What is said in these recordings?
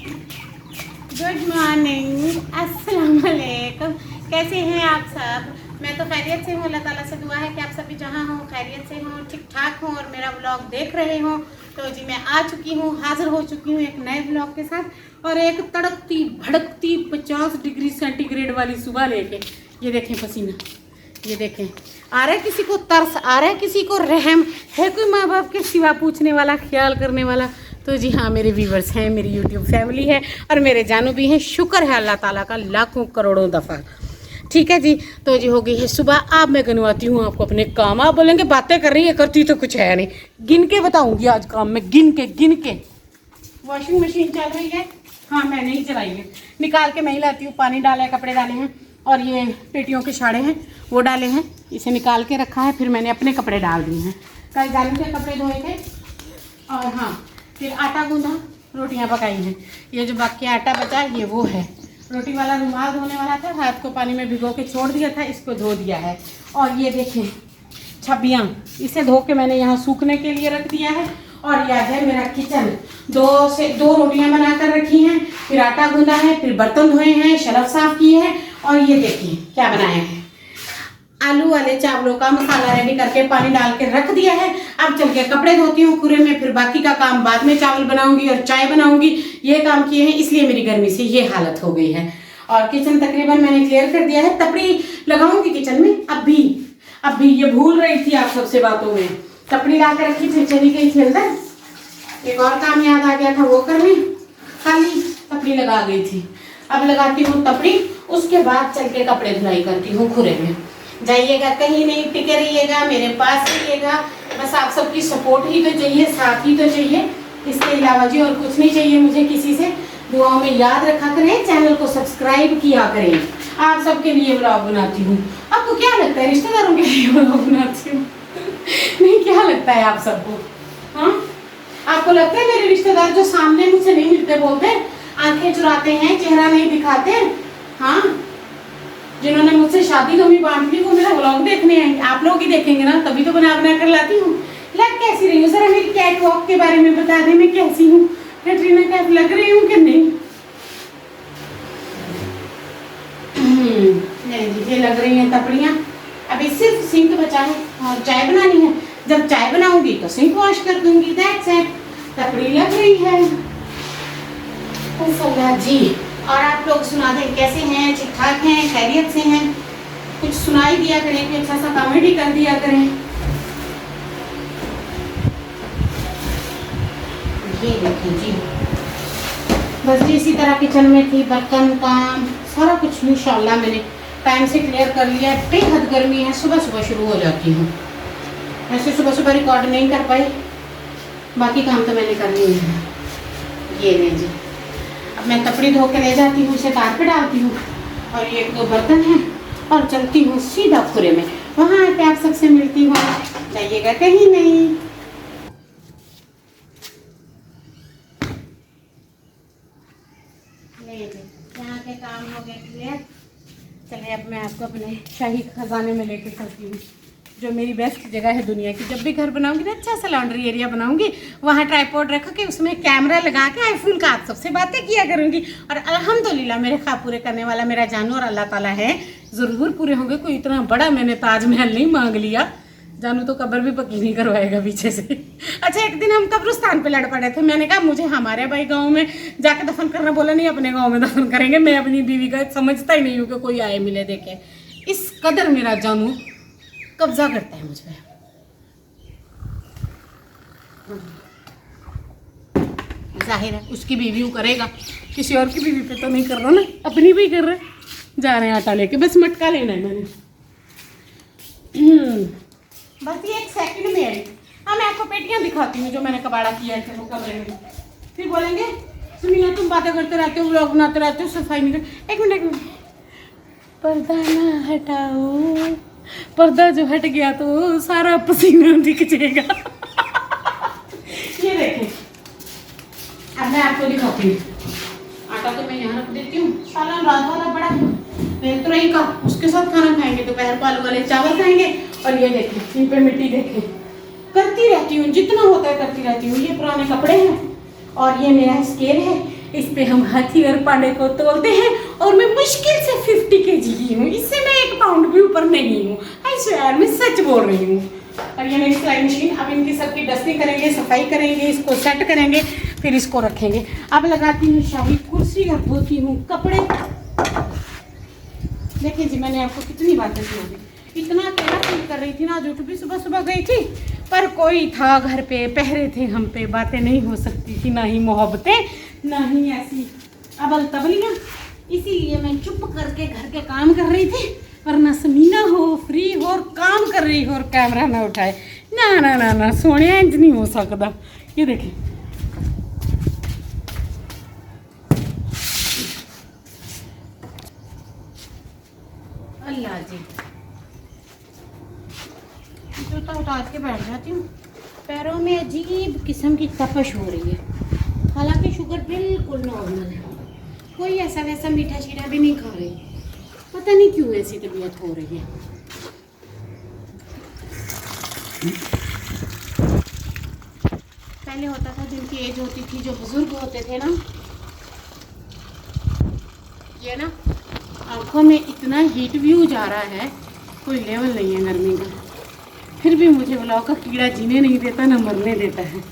Good morning, अस्सलाम वालेकुम। कैसे हैं आप सब? मैं तो खैरियत से हूँ। अल्लाह ताला से दुआ है कि आप सभी जहाँ हों खैरियत से हों, ठीक ठाक हों और मेरा व्लॉग देख रहे हों। तो जी मैं आ चुकी हूँ, हाज़िर हो चुकी हूँ एक नए व्लॉग के साथ और एक तड़कती भड़कती 50 डिग्री सेंटीग्रेड वाली सुबह लेके। ये देखें पसीना, ये देखें। आ रहा है किसी को तरस, आ रहा है किसी को रहम है, कोई माँ बाप के सिवा पूछने वाला, ख्याल करने वाला? तो जी हाँ, मेरे व्यूवर्स हैं, मेरी यूट्यूब फैमिली है और मेरे जानू भी हैं। शुक्र है अल्लाह ताला का लाखों करोड़ों दफ़ा। ठीक है जी। तो जी हो गई है सुबह। अब मैं गिनवाती हूँ आपको अपने काम। आप बोलेंगे बातें कर रही है, करती तो कुछ है नहीं। गिन के बताऊँगी आज काम में, गिन के। वॉशिंग मशीन चल रही है, हाँ मैंने ही चलाई है। निकाल के मैं ही लाती हूँ। पानी डाला है, कपड़े डाले हैं और ये पेटियों के छाड़े हैं वो डाले हैं। इसे निकाल के रखा है, फिर मैंने अपने कपड़े डाल दिए हैं। कल जानू के कपड़े धोए थे और हाँ फिर आटा गूंदा, रोटियां पकाई हैं। ये जो बाकी आटा बचा ये वो है। रोटी वाला रुमाल धोने वाला था, हाथ को पानी में भिगो के छोड़ दिया था, इसको धो दिया है। और ये देखें छबियाँ, इसे धो के मैंने यहाँ सूखने के लिए रख दिया है। और यह है मेरा किचन। दो रोटियां बनाकर रखी हैं, फिर आटा गूंदा है, फिर बर्तन धोए हैं, शलफ साफ किए हैं। और ये देखिए क्या बनाया है, आलू वाले चावलों का मसाला रेडी करके पानी डाल के रख दिया है। अब चल के कपड़े धोती हूँ पूरे में, फिर बाकी का काम बाद में, चावल बनाऊंगी और चाय बनाऊंगी। ये काम किए हैं, इसलिए मेरी गर्मी से ये हालत हो गई है। और किचन तकरीबन मैंने क्लियर कर दिया है। तपड़ी लगाऊंगी किचन में। अब भी ये भूल रही थी आप सबसे बातों में। तपड़ी ला के रखी, फिर चली गई थी अंदर। एक और काम याद आ गया था वो करने, खाली तपड़ी लगा गई थी। अब लगाती हूँ तपड़ी, उसके बाद चल के कपड़े धुलाई करती हूँ खुरे में। जाइएगा कहीं नहीं, टिके रहिएगा, मेरे पास रहिएगा। बस आप सबकी सपोर्ट ही तो चाहिए, साथ ही तो चाहिए। इसके अलावा जी और कुछ नहीं चाहिए मुझे किसी से। दुआओं में याद रखा करें, चैनल को सब्सक्राइब किया करें। आप सबके लिए व्लॉग बनाती हूँ। आपको क्या लगता है रिश्तेदारों के लिए व्लॉग बनाती हूँ? नहीं, क्या लगता है आप सबको? हाँ, आपको लगता है मेरे रिश्तेदार जो सामने मुझसे नहीं मिलते, बोलते आंखें चुराते हैं, चेहरा नहीं दिखाते? हाँ, जिन्होंने मुझसे शादी कमी बांट ली वो मेरा व्लॉग देखने आएंगे। आप लोग ही देखेंगे ना, तभी तो बना कर लाती हूँ। लग कैसी रही हूँ सर? मेरी कैट वॉक के बारे में बता दें, मैं कैसी हूँ? कैटरीना कैफ लग रही हूँ कि नहीं? नहीं, ये लग रही हैं तपड़ियाँ। अभी सिर्फ सिंक बचा है और चाय बनानी है। जब चाय बनाऊंगी तो सिंक वॉश कर दूंगी। That's it. तपड़ी लग रही है जी। और आप लोग सुना दें कैसे हैं, ठीक ठाक हैं, खैरियत से हैं? कुछ सुनाई दिया करें, कोई अच्छा सा कॉमेडी कर दिया करें। ये देखें जी, बस जी इसी तरह किचन में थी, बर्तन काम सारा कुछ इंशाल्लाह मैंने टाइम से क्लियर कर लिया। बेहद गर्मी है, सुबह सुबह शुरू हो जाती हूँ। ऐसे सुबह सुबह रिकॉर्ड नहीं कर पाई, बाकी काम तो मैंने कर लिए हैं। ये नहीं जी, अब मैं तपड़ी धो के ले जाती हूँ, इसे तार पे डालती हूँ और ये 1-2 बर्तन हैं और चलती हूँ सीधा खुरे में। वहाँ आके आप सबसे मिलती हूँ। जाइएगा कहीं नहीं। यहाँ के काम हो गए क्लियर। चलिए अब मैं आपको अपने शाही खजाने में लेके चलती हूँ, जो मेरी बेस्ट जगह है दुनिया की। जब भी घर बनाऊंगी ना, अच्छा सा लॉन्ड्री एरिया बनाऊंगी, वहाँ ट्राइपॉड रख के उसमें कैमरा लगा के आईफोन का आप सबसे बातें किया करूँगी। और अल्हम्दुलिल्लाह मेरे ख्वाब पूरे करने वाला मेरा जानू और अल्लाह ताला है, ज़रूर पूरे होंगे। कोई इतना बड़ा मैंने ताजमहल नहीं मांग लिया। जानू तो कब्र भी पक्की नहीं करवाएगा पीछे से। अच्छा, एक दिन हम कब्रिस्तान पे लड़ पड़े थे। मैंने कहा मुझे हमारे भाई गाँव में जाके दफन करना, बोला नहीं अपने गाँव में दफन करेंगे। मैं अपनी बीवी का समझता ही नहीं हूँ कि कोई आए मिले देखे। इस कदर मेरा जानू कब्जा करता है मुझ पर। जाहिर है उसकी बीवी वो करेगा, किसी और की बीवी पे तो नहीं कर रहा ना, अपनी भी कर रहा है। जा रहे हैं आटा लेके, बस मटका लेना है मैंने। बस ये 1 सेकंड में आई। हाँ, मैं आपको पेटियां दिखाती हूँ जो मैंने कबाड़ा किया है वो कमरे में। फिर बोलेंगे सुनिए तुम बातें करते रहते हो, व्लॉग बनाते रहते हो, सफाई नहीं कर। एक मिनट, पर्दा ना हटाओ। पर्दा जो हट गया तो सारा पसीना दिख जाएगा। ये देखें, अब मैं आपको दिखाती हूँ। आटा तो मैं यहाँ रख देती हूँ। सालन रात वाला बड़ा मैं तो रही का, उसके साथ खाना खाएंगे, दोपहर को आलू वाले चावल खाएंगे। और ये देखें, इन पे मिट्टी देखें, करती रहती हूँ, जितना होता है करती रहती हूँ। ये पुराने कपड़े हैं और ये मेरा स्केल है, इस पे हम हाथी और पांडे को तोलते हैं और मैं मुश्किल से 50 kg की हूँ, इससे मैं 1 पाउंड भी ऊपर नहीं हूँ। यार मैं सच बोल रही हूँ। और ये मेरी सिलाई मशीन, अब इनकी सबकी डस्टिंग करेंगे, सफाई करेंगे, इसको सेट करेंगे, फिर इसको रखेंगे। अब लगाती हूँ शाही कुर्सी और धोती हूँ कपड़े। देखिए जी, मैंने आपको कितनी बातें सुना दी, इतना अकेला फील कर रही थी ना, जो भी सुबह सुबह गई थी, पर कोई था घर पे, पहरे थे हम पे, बातें नहीं हो सकती थी, ना ही मोहब्बतें, ना ही ऐसी अबल तबलियाँ। इसीलिए मैं चुप करके घर के काम कर रही थी, वरना समीना हो फ्री हो और काम कर रही हो और कैमरा ना उठाए, ना ना ना ना सोने इंज नहीं हो सकता। ये देखिए, अल्लाह जी, जूता उतार के बैठ जाती हूँ, पैरों में अजीब किस्म की तपश हो रही है। हालांकि शुगर बिल्कुल नॉर्मल है, कोई ऐसा वैसा मीठा शीठा भी नहीं खा रही, पता नहीं क्यों ऐसी तबीयत हो रही है। पहले होता था जिनकी एज होती थी, जो बुजुर्ग होते थे ना, ये ना आंखों में इतना हीट व्यू जा रहा है, कोई लेवल नहीं है गर्मी का, फिर भी मुझे ब्लॉग का कीड़ा जीने नहीं देता, ना मरने देता है।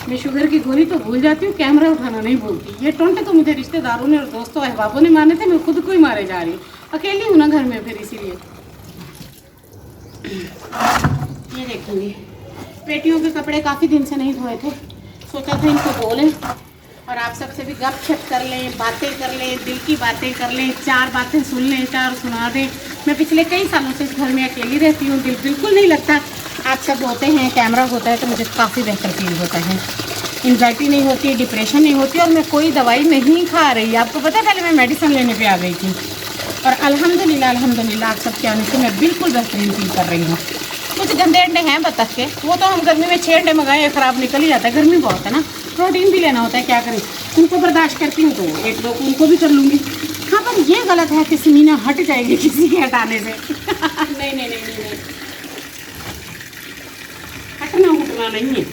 मैं शुगर की गोली तो भूल जाती हूँ, कैमरा उठाना नहीं भूलती। ये टोंटे तो मुझे रिश्तेदारों ने और दोस्तों अहबाबों ने मारे थे, मैं खुद को ही मारे जा रही हूँ, अकेली हूँ ना घर में, फिर इसीलिए। ये देखेंगे, पेटियों के कपड़े काफ़ी दिन से नहीं धोए थे, सोचा था इनको धो लें और आप सबसे भी गपशप कर लें, बातें कर लें, दिल की बातें कर लें, 4 बातें सुन लें, 4 सुना दें। मैं पिछले कई सालों से इस घर में अकेली रहती हूँ, दिल बिल्कुल नहीं लगता। आप सब होते हैं, कैमरा होता है तो मुझे काफ़ी बेहतर फील होता है, एंग्जाइटी नहीं होती, डिप्रेशन नहीं होती, और मैं कोई दवाई नहीं खा रही। आपको पता है, पहले मैं मेडिसिन लेने पे आ गई थी, और अल्हम्दुलिल्लाह अल्हम्दुलिल्लाह आप सबके आने से मैं बिल्कुल बेहतरीन फील कर रही हूँ। कुछ गंदे अंडे हैं बतख के, वो तो हम गर्मी में 6 अंडे मंगाए, ख़राब निकल ही जाता है, गर्मी बहुत है ना, प्रोटीन भी लेना होता है, क्या करें। उनको बर्दाश्त करती हूँ तो 1-2 उनको भी कर लूँगी। हाँ, पर ये गलत है कि समीना हट जाएगी किसी के हटाने से। नहीं नहीं नहीं नहीं, हटना उठना नहीं है,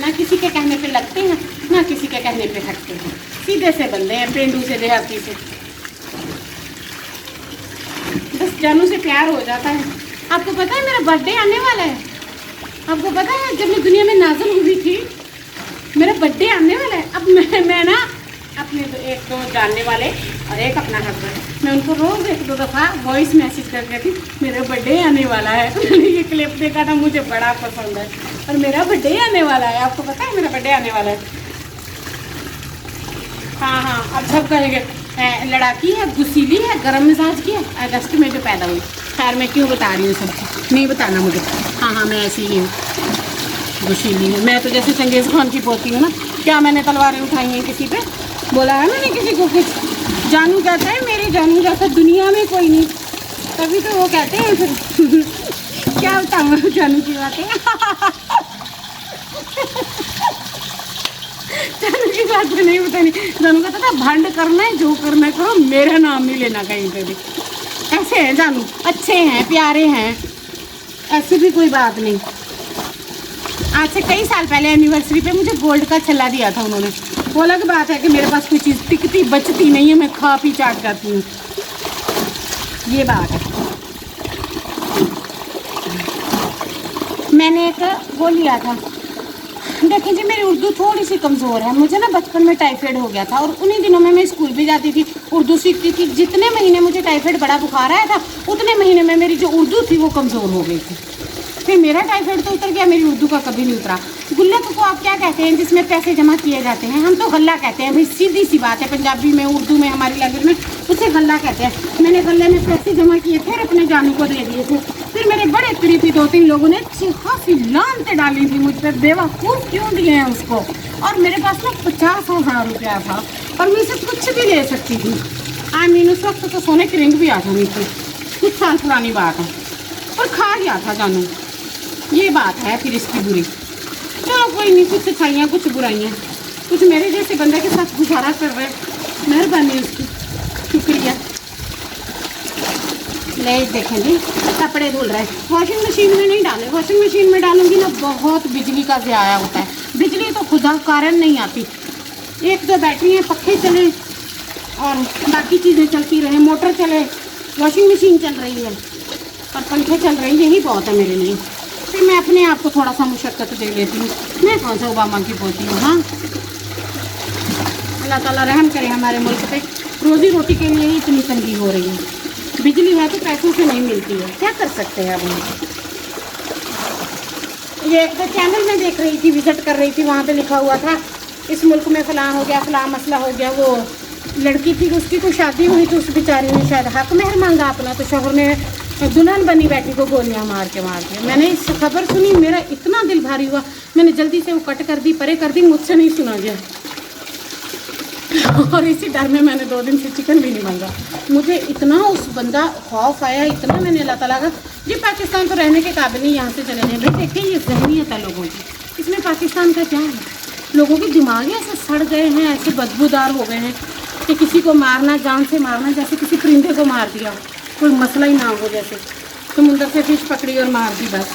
ना किसी के कहने पे लगते हैं, ना किसी के कहने पे हटते हैं, सीधे से बंदे हैं, पेंडू से देहाती से, बस जानू से प्यार हो जाता है। आपको पता है मेरा बर्थडे आने वाला है, आपको पता है जब मैं दुनिया में नाज़िल हुई थी, मेरा बर्थडे आने वाला है। अब मैं ना अपने 1-2 जानने वाले और एक अपना हस्बैंड, मैं उनको रोज़ 1-2 दफ़ा वॉइस मैसेज करके थी, मेरा बर्थडे आने वाला है। मैंने ये क्लिप देखा था, मुझे बड़ा पसंद है, और मेरा बर्थडे आने वाला है। आपको पता है मेरा बर्थडे आने वाला है? हाँ हाँ, अब सब कहेंगे लड़ाकी है, गुस्सीली है, गर्म मिजाज की है, अगस्त में जो पैदा हुई। खैर मैं क्यों बता रही हूँ सबको, नहीं बताना मुझे। हाँ हाँ, मैं ऐसी ही हूँ, गुस्सीली हूँ मैं तो, जैसे चंगेज़ खान की पोती हूँ ना। क्या मैंने तलवारें उठाई हैं किसी पे? बोला है मैंने किसी को कुछ? जानू कहता है मेरे जानू जैसा दुनिया में कोई नहीं, तभी तो वो कहते हैं फिर। क्या बताऊँ जानू की बातें। जानू की बात तो नहीं बतानी। जानू कहता था भंड करना है, जो करना है करो, मेरा नाम नहीं लेना कहीं पे भी। ऐसे हैं जानू, अच्छे हैं, प्यारे हैं, ऐसी भी कोई बात नहीं। आज से कई साल पहले एनिवर्सरी पे मुझे गोल्ड का छल्ला दिया था उन्होंने। वो अलग बात है कि मेरे पास कोई चीज़ टिकती बचती नहीं है, मैं खा पी चाट जाती हूँ, ये बात है। मैंने एक वो लिया था, देखिए जी मेरी उर्दू थोड़ी सी कमज़ोर है, मुझे ना बचपन में टाइफाइड हो गया था, और उन्हीं दिनों में मैं स्कूल भी जाती थी, उर्दू सीखती थी। जितने महीने मुझे टाइफाइड बड़ा बुखार आया था, उतने महीने में मेरी जो उर्दू थी वो कमज़ोर हो गई थी। फिर मेरा टाइफाइड तो उतर गया, मेरी उर्दू का कभी नहीं उतरा। गुल्लक को आप क्या कहते हैं जिसमें पैसे जमा किए जाते हैं? हम तो गल्ला कहते हैं भाई, सीधी सी बात है, पंजाबी में, उर्दू में, हमारी लैंग्वेज में उसे गल्ला कहते हैं। मैंने गल्ले में पैसे जमा किए थे और अपने जानू को दे दिए थे। फिर मेरे बड़े करीबी 2-3 लोगों ने काफ़ी लानते डाली थी मुझ पर, बेवकूफ़ क्यों दिए हैं उसको। और मेरे पास ना 50,000 रुपया था और मैं इसे कुछ भी ले सकती थी। आई मीन उस वक्त तो सोने की रिंग भी आ जानी थी, कुछ साल पुरानी बात है, और खा गया था जानू। ये बात है फिर इसकी बुरी। चलो कोई नहीं, कुछ अच्छाइयाँ कुछ बुराइयाँ, कुछ मेरे जैसे बंदे के साथ गुजारा कर रहे, मेहरबानी उसकी, शुक्रिया। ले देखें जी, कपड़े धुल रहे हैं। वॉशिंग मशीन में नहीं डाले, वॉशिंग मशीन में डालूंगी ना बहुत बिजली का ज़ाया होता है। बिजली तो खुदा कारण नहीं आती, एक दो बैटरी है, पखे चले और बाकी चीज़ें चलती रहे, मोटर चले, वॉशिंग मशीन चल रही है और पंखे चल रहे हैं, यही बहुत है मेरे लिए। फिर मैं अपने आप को थोड़ा सा मुशक्क़त दे लेती हूँ। मैं कौन सा ओबामा की पोती हूँ। हाँ, अल्लाह ताला रहम करे हमारे मुल्क पे। रोज़ी रोटी के लिए ही इतनी तंगी हो रही है। बिजली है तो पैसों से नहीं मिलती है, क्या कर सकते हैं अब हम। ये एक तो चैनल में देख रही थी, विज़िट कर रही थी, वहाँ पे लिखा हुआ था इस मुल्क में फ़लाँ हो गया, फ़लाँ मसला हो गया। वो लड़की थी, उसकी तो शादी हुई तो उस बेचारी ने शायद हक मेहर मांगा अपना, तो शोहर ने दुल्हन बनी बैठी को गोलियां मार के। मैंने इस खबर सुनी, मेरा इतना दिल भारी हुआ, मैंने जल्दी से वो कट कर दी, परे कर दी, मुझसे नहीं सुना गया। और इसी डर में मैंने 2 दिन से चिकन भी नहीं मांगा। मुझे इतना उस बंदा खौफ आया, इतना मैंने अल्लाह ताला का, जी पाकिस्तान तो रहने के काबिल नहीं, यहाँ से चले जाए। भाई देखिए ये जहनीत है लोगों की, इसमें पाकिस्तान का क्या है। लोगों के दिमाग ऐसे सड़ गए हैं, ऐसे बदबूदार हो गए हैं कि किसी को मारना, जान से मारना, जैसे किसी परिंदे को मार दिया कोई मसला ही ना हो, जैसे समुंदर से फिश पकड़ी और मार दी, बस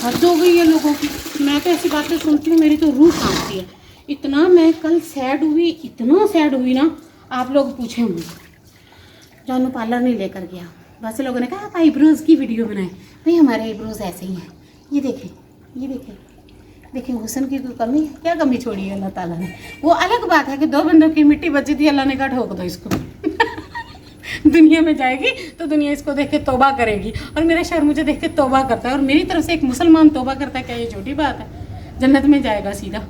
हद हो गई है लोगों की। मैं तो ऐसी बातें सुनती हूँ, मेरी तो रूह कांपती है। इतना मैं कल सैड हुई, इतना सैड हुई ना, आप लोग पूछे मुझे। जानू पार्लर नहीं लेकर गया, बस लोगों ने कहा आप आईब्रोज़ की वीडियो बनाएं। भाई हमारे आईब्रोज़ ऐसे ही हैं, ये देखें, ये देखें, देखें हुस्न की कोई कमी है क्या? कमी छोड़ी है अल्लाह ताला ने। वो अलग बात है कि 2 बंदों की मिट्टी बची थी, अल्लाह ने कहा ठोक दो इसको। दुनिया में जाएगी तो दुनिया इसको देख के तौबा करेगी, और मेरा शहर मुझे देख के तौबा करता है, और मेरी तरफ से एक मुसलमान तौबा करता है, क्या ये छोटी बात है? जन्नत में जाएगा सीधा।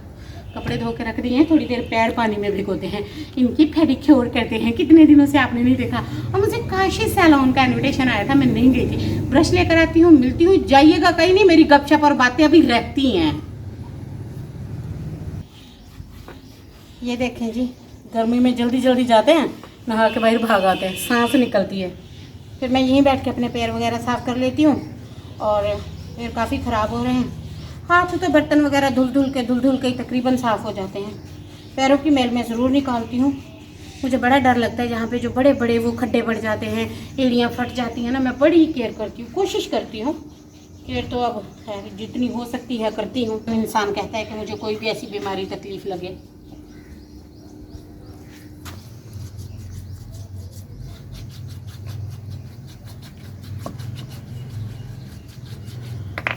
कपड़े धो के रख दिए हैं, थोड़ी देर पैर पानी में भिगोते हैं, इनकी पेडिक्योर करते हैं। कितने दिनों से आपने नहीं देखा। और मुझे काशी सैलून का इन्विटेशन आया था, मैं नहीं गई थी। ब्रश लेकर आती हूँ, मिलती हूँ, जाइएगा कहीं नहीं, मेरी गपशप और बातें अभी रहती हैं। ये देखें जी, गर्मी में जल्दी जल्दी जाते हैं, नहा के बाहर भाग आते हैं, सांस निकलती है। फिर मैं यहीं बैठ के अपने पैर वगैरह साफ़ कर लेती हूँ, और पैर काफ़ी ख़राब हो रहे हैं। हाथ तो बर्तन वगैरह धुल धुल के तकरीबन साफ़ हो जाते हैं। पैरों की मैल मैं ज़रूर निकालती हूँ। मुझे बड़ा डर लगता है जहाँ पे जो बड़े बड़े वो खड्डे पड़ जाते हैं, एड़ियाँ फट जाती हैं ना, मैं बड़ी केयर करती हूँ, कोशिश करती हूँ। केयर तो अब है जितनी हो सकती है करती हूँ। तो इंसान कहता है कि मुझे कोई भी ऐसी बीमारी तकलीफ़ लगे,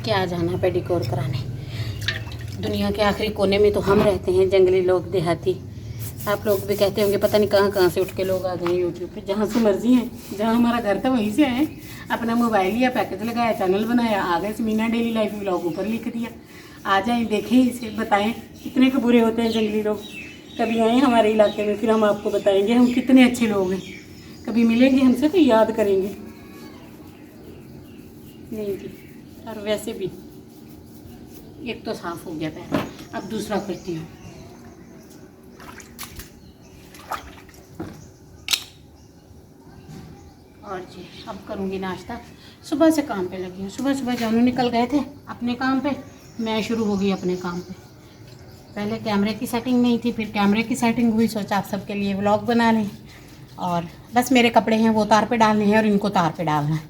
क्या जाना पेडिक्योर कराने। दुनिया के आखिरी कोने में तो हम रहते हैं, जंगली लोग, देहाती। आप लोग भी कहते होंगे पता नहीं कहाँ कहाँ से उठ के लोग आ गए यूट्यूब पे, जहाँ से मर्जी हैं। जहाँ हमारा घर था वहीं से आए, अपना मोबाइल लिया, पैकेज लगाया, चैनल बनाया, आ गए। समीना डेली लाइफ व्लॉग ऊपर लिख दिया, आ जाएँ, देखें इसे, बताएँ कितने के बुरे होते हैं जंगली लोग। कभी आएँ हमारे इलाके में, फिर हम आपको बताएँगे हम कितने अच्छे लोग हैं। कभी मिलेंगे हमसे तो याद करेंगे। नहीं जी, और वैसे भी एक तो साफ़ हो गया पैर, अब दूसरा करती हूँ। और जी अब करूँगी नाश्ता। सुबह से काम पे लगी हूँ, सुबह सुबह जानू निकल गए थे अपने काम पे, मैं शुरू हो गई अपने काम पे। पहले कैमरे की सेटिंग नहीं थी, फिर कैमरे की सेटिंग हुई, सोचा आप सबके लिए व्लॉग बना लें। और बस मेरे कपड़े हैं वो तार पे डालने हैं और इनको तार पे डालना है,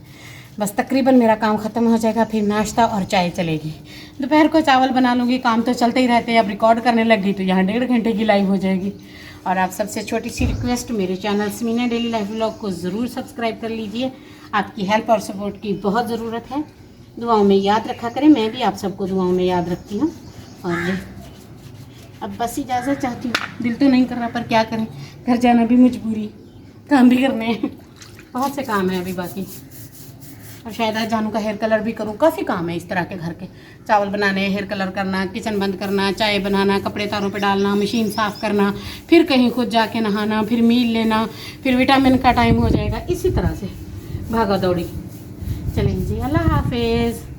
बस तकरीबन मेरा काम ख़त्म हो जाएगा। फिर नाश्ता और चाय चलेगी, दोपहर को चावल बना लूँगी। काम तो चलते ही रहते हैं, अब रिकॉर्ड करने लग गई तो यहाँ 1.5 घंटे की लाइव हो जाएगी। और आप सबसे छोटी सी रिक्वेस्ट, मेरे channel Sameena daily life vlog को ज़रूर सब्सक्राइब कर लीजिए। आपकी हेल्प और सपोर्ट की बहुत ज़रूरत है, दुआओं में याद रखा करें। मैं भी आप सबको दुआओं में याद रखती हूँ। और अब बस इजाज़त चाहती हूँ, दिल तो नहीं कर रहा पर क्या करें, घर जाना भी मजबूरी, काम भी करने हैं, बहुत से काम है अभी बाकी। और शायद आज जानू का हेयर कलर भी करूँ, काफ़ी काम है इस तरह के घर के, चावल बनाने, हेयर कलर करना, किचन बंद करना, चाय बनाना, कपड़े तारों पे डालना, मशीन साफ़ करना, फिर कहीं खुद जाके नहाना, फिर मील लेना, फिर विटामिन का टाइम हो जाएगा, इसी तरह से भागा दौड़ी। चलें जी, अल्लाह हाफिज़।